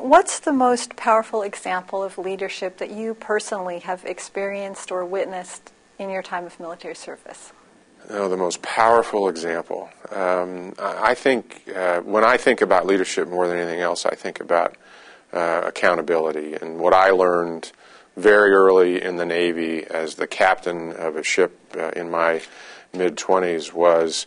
What's the most powerful example of leadership that you personally have experienced or witnessed in your time of military service? Oh, the most powerful example. I think when I think about leadership more than anything else, I think about accountability. And what I learned very early in the Navy as the captain of a ship in my mid-20s was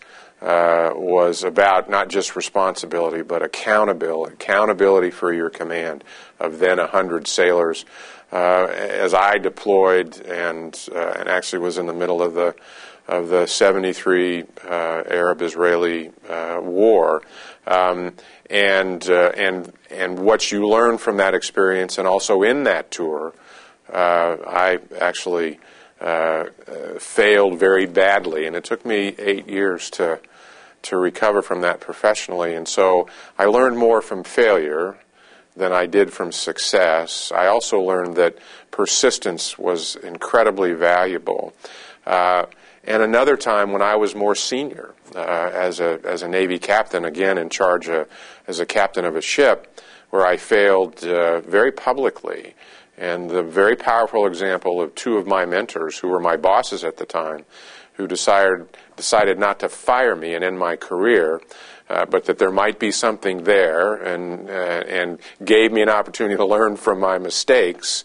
about not just responsibility, but accountability for your command of then 100 sailors. As I deployed and actually was in the middle of the 73 Arab-Israeli war, and what you learn from that experience, and also in that tour, I actually failed very badly, and it took me 8 years to recover from that professionally. And so I learned more from failure than I did from success. I also learned that persistence was incredibly valuable. And another time when I was more senior, as a Navy captain, again in charge as a captain of a ship, where I failed very publicly. And the very powerful example of two of my mentors, who were my bosses at the time, who decided not to fire me and end my career, but that there might be something there, and gave me an opportunity to learn from my mistakes,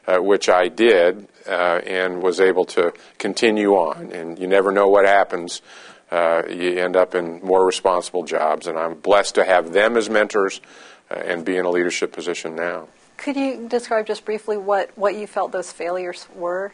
which I did, and was able to continue on. And you never know what happens. You end up in more responsible jobs, and I'm blessed to have them as mentors and be in a leadership position now. Could you describe just briefly what you felt those failures were?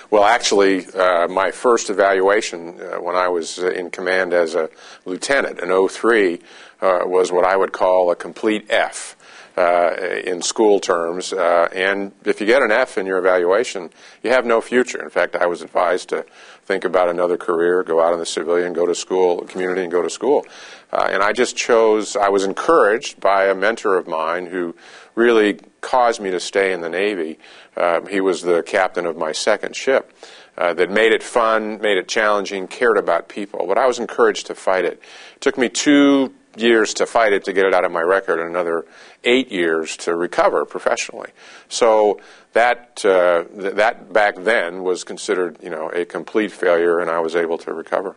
Well, actually, my first evaluation when I was in command as a lieutenant, an 03, was what I would call a complete F in school terms. And if you get an F in your evaluation, you have no future. In fact, I was advised to think about another career, go out in the civilian, go to school, community, and go to school. And I just chose, I was encouraged by a mentor of mine who really caused me to stay in the Navy. He was the captain of my second ship that made it fun, made it challenging, cared about people. But I was encouraged to fight it. It took me 2 years to fight it, to get it out of my record, and another 8 years to recover professionally. So that back then was considered, a complete failure, and I was able to recover.